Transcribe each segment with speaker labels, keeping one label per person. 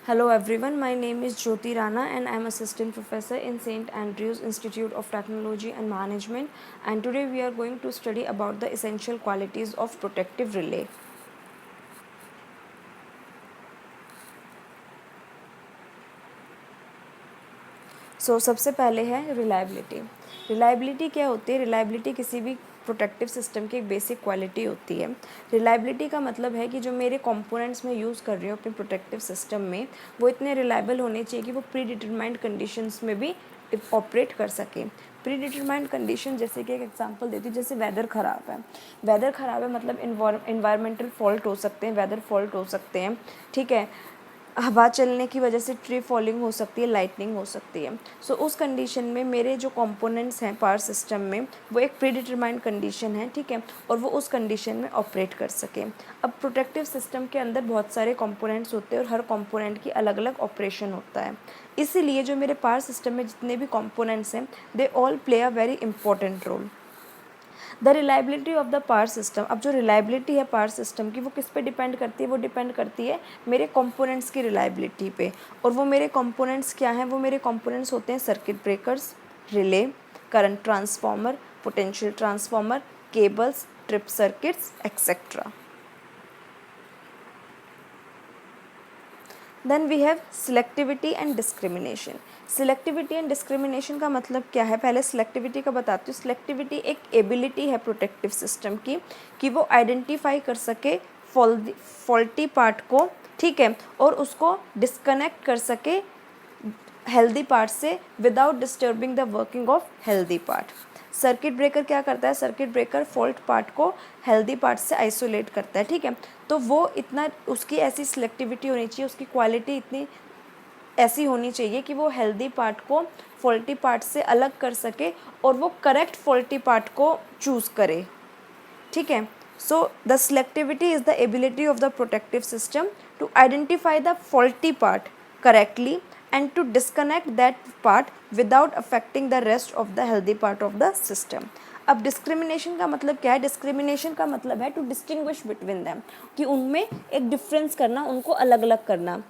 Speaker 1: Hello everyone, my name is Jyoti Rana and I am assistant professor in St. Andrews Institute of Technology and Management, and today we are going to study about the essential qualities of protective relay. सबसे पहले है reliability. Reliability क्या होती है? Reliability किसी भी protective system की एक बेसिक क्वालिटी होती है। रिलायबिलिटी का मतलब है कि जो मेरे कंपोनेंट्स में यूज़ कर रही हूँ अपने प्रोटेक्टिव सिस्टम में, वो इतने रिलायबल होने चाहिए कि वो प्री डिटरमाइंड कंडीशंस में भी ऑपरेट कर सके। प्री डिटरमाइंड कंडीशन जैसे कि एक एग्जांपल देती हूँ, जैसे वेदर ख़राब है। वेदर ख़राब है मतलब इन्वायरमेंटल फॉल्ट हो सकते हैं, वेदर फॉल्ट हो सकते हैं, ठीक है। हवा चलने की वजह से ट्री फॉलिंग हो सकती है, लाइटनिंग हो सकती है। उस कंडीशन में मेरे जो कंपोनेंट्स हैं पावर सिस्टम में, वो एक प्री डिटरमाइंड कंडीशन है, ठीक है, और वो उस कंडीशन में ऑपरेट कर सके। अब प्रोटेक्टिव सिस्टम के अंदर बहुत सारे कंपोनेंट्स होते हैं और हर कंपोनेंट की अलग अलग ऑपरेशन होता है। इसीलिए जो मेरे पावर सिस्टम में जितने भी कंपोनेंट्स हैं, they all play a very important role. The reliability of the power system. अब जो रिलायबिलिटी है पावर सिस्टम की, वो किस पे डिपेंड करती है? वो डिपेंड करती है मेरे कंपोनेंट्स की रिलायबिलिटी पे। और वो मेरे कंपोनेंट्स क्या हैं? वो मेरे कंपोनेंट्स होते हैं circuit breakers, relay, current transformer, potential transformer, cables, trip circuits etcetera. Then we have selectivity and discrimination. Selectivity and discrimination का मतलब क्या है? पहले सिलेक्टिविटी का बताती हूँ। सिलेक्टिविटी एक एबिलिटी है प्रोटेक्टिव सिस्टम की कि वो आइडेंटिफाई कर सके फॉल्टी पार्ट को, ठीक है, और उसको डिस्कनेक्ट कर सके हेल्दी पार्ट से without disturbing the working of healthy part. Circuit breaker क्या करता है? सर्किट ब्रेकर फॉल्ट पार्ट को हेल्दी पार्ट से आइसोलेट करता है, ठीक है। तो वो इतना, उसकी ऐसी सिलेक्टिविटी होनी चाहिए, उसकी क्वालिटी इतनी ऐसी होनी चाहिए कि वो हेल्दी पार्ट को फॉल्टी पार्ट से अलग कर सके और वो करेक्ट फॉल्टी पार्ट को चूज़ करे, ठीक है। So the selectivity is the ability of the protective system to identify the faulty part correctly and to disconnect that part without affecting the rest of the healthy part of the system. अब discrimination का मतलब क्या है? Discrimination का मतलब है to distinguish between them, कि उनमें एक डिफरेंस करना, उनको अलग अलग करना।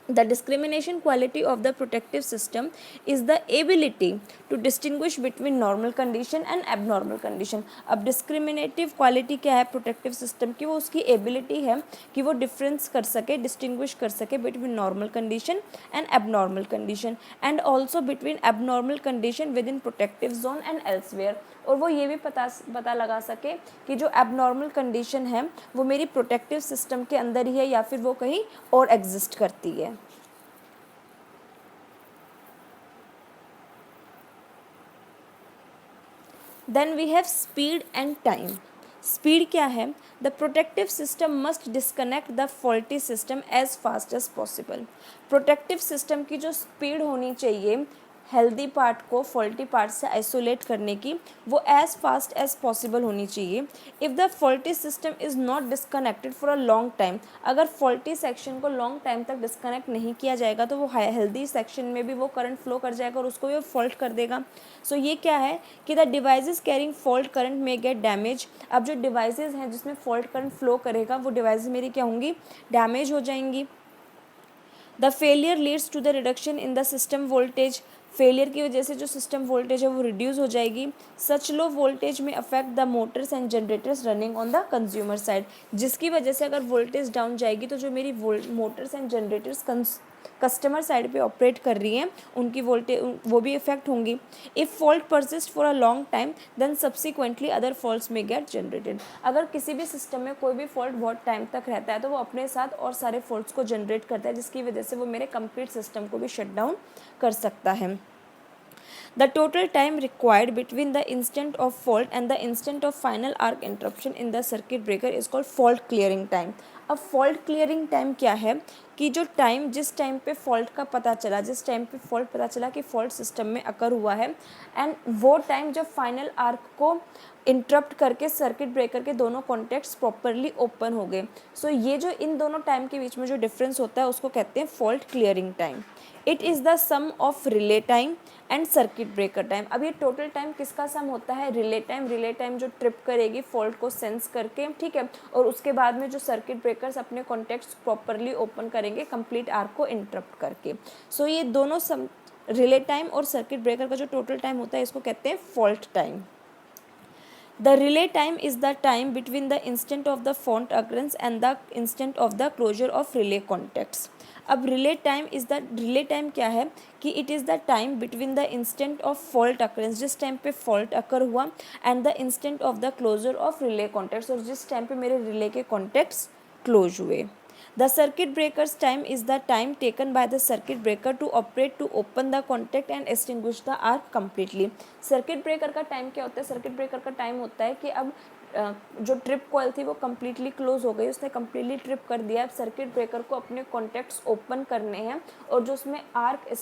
Speaker 1: The discrimination quality of the protective system is the ability to distinguish between normal condition and abnormal condition. अब discriminative quality क्या है protective system की? वो उसकी ability है कि वो difference कर सके, distinguiश कर सके between normal condition and abnormal condition, and also between abnormal condition within protective zone and elsewhere. और वो ये भी पता लगा सके कि जो एबनॉर्मल कंडीशन है वो मेरी प्रोटेक्टिव सिस्टम के अंदर ही है या फिर वो कहीं और एग्जिस्ट करती है। Then we have speed and time. Speed क्या है? The protective system must disconnect the faulty system as fast as possible. Protective system की जो स्पीड होनी चाहिए हेल्दी पार्ट को फॉल्टी पार्ट से आइसोलेट करने की, वो एज़ फास्ट एज पॉसिबल होनी चाहिए। If the faulty system is not disconnected for a long time, अगर फॉल्टी सेक्शन को लॉन्ग टाइम तक डिस्कनेक्ट नहीं किया जाएगा तो वो हेल्दी सेक्शन में भी वो करंट फ्लो कर जाएगा और उसको भी फॉल्ट कर देगा। सो ये क्या है कि the devices carrying fault current में गेट डैमेज। अब जो डिवाइसेस हैं जिसमें फॉल्ट करंट फ्लो करेगा, वो डिवाइसेस मेरी क्या होंगी? डैमेज हो जाएंगी। The failure leads to the reduction in the system voltage. Failure की वजह से जो सिस्टम वोल्टेज है वो रिड्यूस हो जाएगी। सच लो वोल्टेज में affect the Motors and generators running on the consumer side, जिसकी वजह से अगर वोल्टेज डाउन जाएगी तो जो मेरी motors and generators customer side पे ऑपरेट कर रही हैं उनकी वोल्टेज वो भी इफेक्ट होंगी। If fault persist for a long time then subsequently other faults may get generated. अगर किसी भी सिस्टम में कोई भी फॉल्ट बहुत टाइम तक रहता है तो वो अपने साथ और सारे फॉल्ट्स को जनरेट करता है, जिसकी वजह से वो मेरे कंप्लीट सिस्टम को भी शट डाउन कर सकता है। The total time required between the instant of fault and the instant of final arc interruption in the circuit breaker is called fault clearing time. अब फॉल्ट क्लियरिंग टाइम क्या है कि जो टाइम, जिस time पे फॉल्ट का पता चला, जिस टाइम पे फॉल्ट पता चला कि फॉल्ट सिस्टम में अकर हुआ है, एंड वो टाइम जब फाइनल आर्क को इंटरप्ट करके सर्किट ब्रेकर के दोनों कॉन्टैक्ट्स प्रॉपरली ओपन हो गए। सो ये जो इन दोनों टाइम के बीच में जो डिफरेंस होता है उसको कहते हैं fault clearing time. It is the sum of relay time and circuit breaker time. अब ये टोटल टाइम किसका सम होता है? Relay time. रिले टाइम जो ट्रिप करेगी फॉल्ट को सेंस करके, ठीक है, और उसके बाद में जो सर्किट ब्रेकर्स अपने कॉन्टैक्ट्स प्रॉपरली ओपन करेंगे कंप्लीट आर्क को इंटरप्ट करके। सो ये दोनों सम रिले टाइम और सर्किट ब्रेकर का जो टोटल टाइम होता है इसको कहते हैं fault time. The relay time is the time between the instant of the fault occurrence and the instant of the closure of relay contacts. अब relay time क्या है कि it is the time between the instant of fault occurrence, जिस time पे fault occur हुआ, and the instant of the closure of relay contacts, और जिस time पे मेरे relay के contacts close हुए। The circuit breaker's time is the time taken by the circuit breaker to operate to open the contact and extinguish the arc completely. Circuit breaker का time क्या होता है? सर्किट ब्रेकर का time होता है कि अब जो ट्रिप कॉइल थी वो कम्प्लीटली क्लोज हो गई, उसने कम्प्लीटली ट्रिप कर दिया। अब सर्किट ब्रेकर को अपने कॉन्टैक्ट्स ओपन करने हैं और जो उसमें आर्क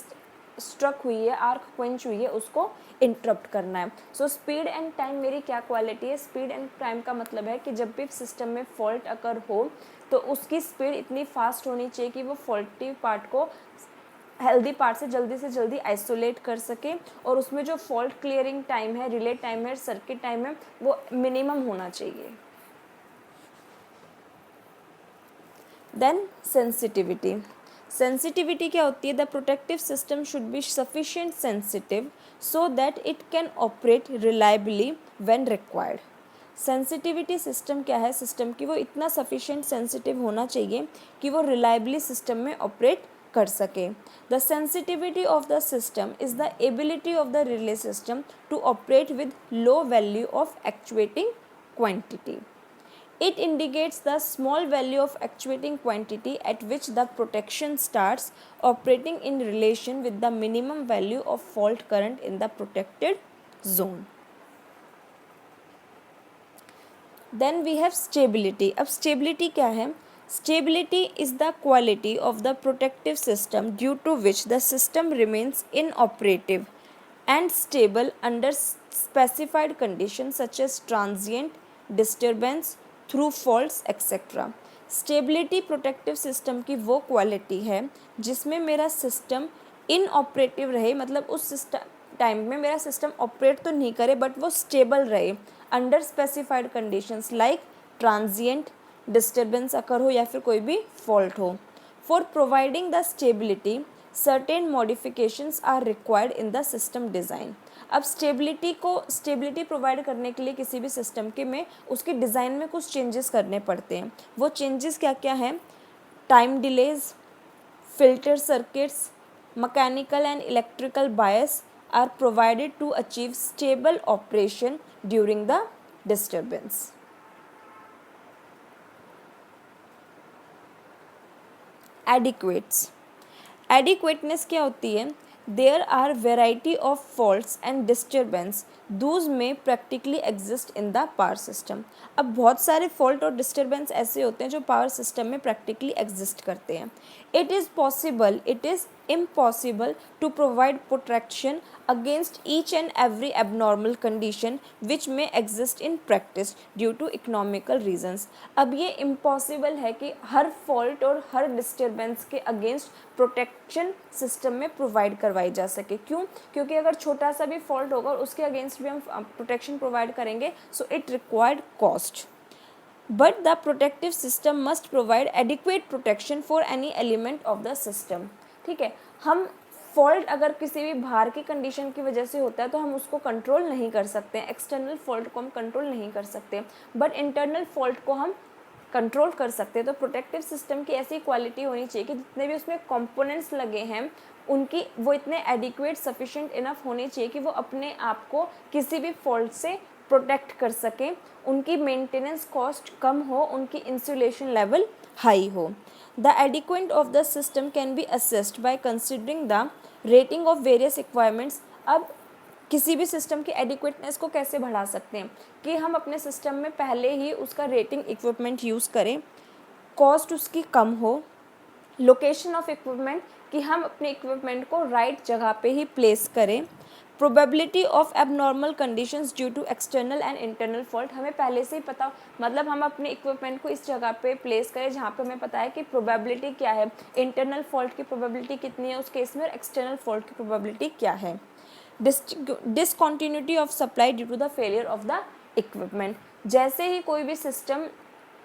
Speaker 1: स्ट्रक हुई है, आर्क क्वेंच हुई है, उसको इंटरप्ट करना है। सो स्पीड एंड टाइम मेरी क्या क्वालिटी है? स्पीड एंड टाइम का मतलब है कि जब भी सिस्टम में फॉल्ट अकर हो तो उसकी स्पीड इतनी फास्ट होनी चाहिए कि वो फॉल्टी पार्ट को हेल्दी पार्ट से जल्दी आइसोलेट कर सके, और उसमें जो फॉल्ट क्लियरिंग टाइम है, रिले टाइम है, सर्किट टाइम है, वो मिनिमम होना चाहिए। Then sensitivity. सेंसिटिविटी क्या होती है? The protective system should be sufficient sensitive so that it can operate reliably when required. Sensitivity system क्या है? सिस्टम की वो इतना सफिशिएंट सेंसिटिव होना चाहिए कि वो रिलायबली सिस्टम में ऑपरेट कर सके। The sensitivity of the system is the ability of the relay system to operate with low value of actuating quantity. It indicates the small value of actuating quantity at which the protection starts operating in relation with the minimum value of fault current in the protected zone. Then we have stability. अब stability क्या है? Stability is the quality of the protective system due to which the system remains inoperative and stable under specified conditions such as transient disturbance through faults etcetera. Stability protective system की वो quality है जिसमें मेरा system inoperative रहे, मतलब उस system time में मेरा सिस्टम ऑपरेट तो नहीं करे बट वो स्टेबल रहे under specified conditions like transient disturbance occur हो या फिर कोई भी फॉल्ट हो। For providing the stability certain modifications are required in the system design. अब स्टेबिलिटी प्रोवाइड करने के लिए किसी भी सिस्टम के में उसके डिज़ाइन में कुछ चेंजेस करने पड़ते हैं। वो चेंजेस क्या क्या हैं? Time delays, filter circuits, mechanical and electrical bias are provided to achieve stable operation during the disturbance. Adequateness क्या होती है? There are variety of faults and disturbance those may practically exist in the power system. अब बहुत सारे fault और disturbance ऐसे होते हैं जो power system में practically exist करते हैं। It is impossible to provide protection against each and every abnormal condition which may exist in practice due to economical reasons. अब ये impossible है कि हर fault और हर disturbance के against प्रोटेक्शन सिस्टम में प्रोवाइड करवाई जा सके। क्यों? क्योंकि अगर छोटा सा भी फॉल्ट होगा और उसके अगेंस्ट भी हम प्रोटेक्शन प्रोवाइड करेंगे so it required cost. But the protective system must provide adequate protection for any element of the system. ठीक है, हम फॉल्ट अगर किसी भी बाहर की कंडीशन की वजह से होता है तो हम उसको कंट्रोल नहीं कर सकते, एक्सटर्नल फॉल्ट को हम कंट्रोल नहीं कर सकते, बट इंटरनल फॉल्ट को हम कंट्रोल कर सकते हैं। तो प्रोटेक्टिव सिस्टम की ऐसी क्वालिटी होनी चाहिए कि जितने भी उसमें कंपोनेंट्स लगे हैं उनकी वो इतने एडिक्वेट सफिशिएंट इनफ होने चाहिए कि वो अपने आप को किसी भी फॉल्ट से प्रोटेक्ट कर सकें, उनकी मेंटेनेंस कॉस्ट कम हो, उनकी इंसुलेशन लेवल हाई हो। The adequate of the system can be assessed by considering the rating of various requirements. अब किसी भी सिस्टम की एडिक्वेटनेस को कैसे बढ़ा सकते हैं कि हम अपने सिस्टम में पहले ही उसका रेटिंग इक्विपमेंट यूज़ करें, कॉस्ट उसकी कम हो, लोकेशन ऑफ इक्विपमेंट कि हम अपने इक्विपमेंट को राइट जगह पे ही प्लेस करें, probability of abnormal conditions due to external and internal fault, हमें पहले से ही पता, मतलब हम अपने इक्विपमेंट को इस जगह पे प्लेस करें जहाँ पे हमें पता है कि प्रोबेबिलिटी क्या है, इंटरनल फॉल्ट की प्रोबेबिलिटी कितनी है उस केस में, और एक्सटर्नल फॉल्ट की प्रोबेबिलिटी क्या है। Discontinuity of supply due to the failure of the equipment, जैसे ही कोई भी सिस्टम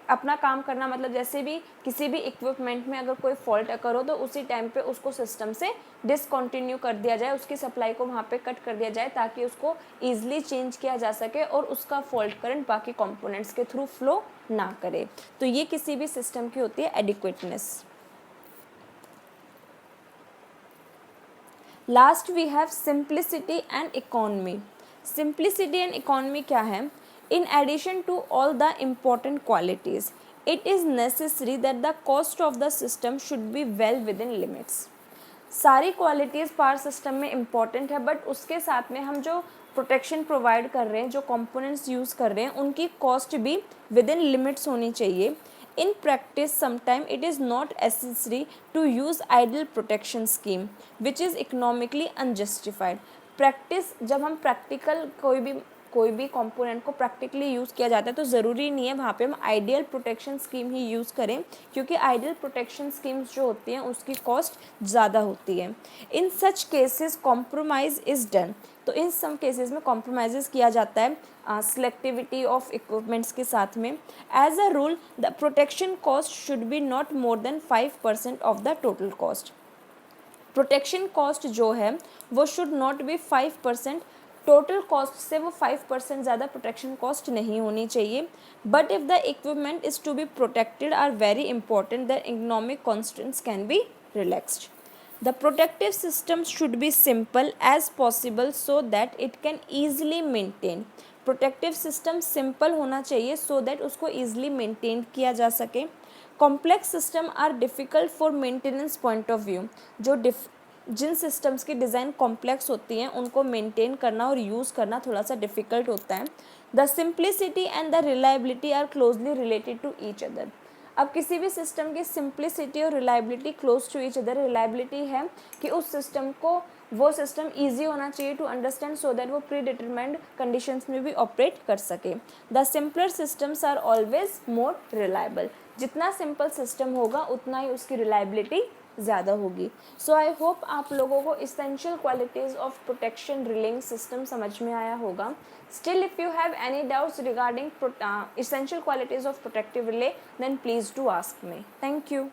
Speaker 1: अपना काम करना, मतलब जैसे भी किसी भी इक्विपमेंट में अगर कोई फॉल्ट अकर हो तो उसी टाइम पे उसको सिस्टम से डिसकंटिन्यू कर दिया जाए, उसकी सप्लाई को वहाँ पे कट कर दिया जाए ताकि उसको ईजिली चेंज किया जा सके और उसका फॉल्ट करंट बाकी कंपोनेंट्स के थ्रू फ्लो ना करे। तो ये किसी भी सिस्टम की होती है adequateness. Last we have simplicity and economy. Simplicity and economy क्या है? In addition to all the important qualities, it is necessary that the cost of the system should be well within limits. सारी qualities power system में important है, but उसके साथ में हम जो प्रोटेक्शन प्रोवाइड कर रहे हैं, जो कंपोनेंट्स यूज़ कर रहे हैं, उनकी कॉस्ट भी विद इन लिमिट्स होनी चाहिए। In practice sometime it is not necessary to use ideal protection scheme which is economically unjustified. Practice, जब हम प्रैक्टिकल कोई भी कंपोनेंट को प्रैक्टिकली यूज़ किया जाता है तो ज़रूरी नहीं है वहाँ पे हम आइडियल प्रोटेक्शन स्कीम ही यूज़ करें, क्योंकि आइडियल प्रोटेक्शन स्कीम्स जो होती हैं उसकी कॉस्ट ज़्यादा होती है। In such cases compromise is done, तो इन सम केसेस में कॉम्प्रोमाइज़ किया जाता है सिलेक्टिविटी ऑफ इक्विपमेंट्स के साथ में। As a rule the protection cost should be not more than 5% of the total cost. Protection cost जो है वो should not be 5%, total cost से वो 5% ज़्यादा प्रोटेक्शन कॉस्ट नहीं होनी चाहिए। But if the equipment is to be protected are very important, the economic constants can be relaxed. The protective system should be simple as possible so that it can easily maintain. Protective system simple होना चाहिए so that उसको easily maintain किया जा सके। Complex system are difficult for maintenance point of view, जिन systems की design complex होती हैं उनको मेंटेन करना और यूज़ करना थोड़ा सा डिफ़िकल्ट होता है। The simplicity and the reliability are closely related to each other. अब किसी भी सिस्टम की सिंप्लिसिटी और reliability close to each other. Reliability है कि उस सिस्टम को, वो सिस्टम ईजी होना चाहिए टू अंडरस्टैंड सो दैट वो प्री डिटरमाइंड कंडीशंस में भी ऑपरेट कर सके। The simpler systems are always more reliable. जितना सिंपल सिस्टम होगा उतना ही उसकी रिलायबिलिटी ज़्यादा होगी। सो आई होप आप लोगों को essential qualities of protection relying system समझ में आया होगा। Still if you have any doubts regarding essential qualities of protective relay, then please do ask me. Thank you.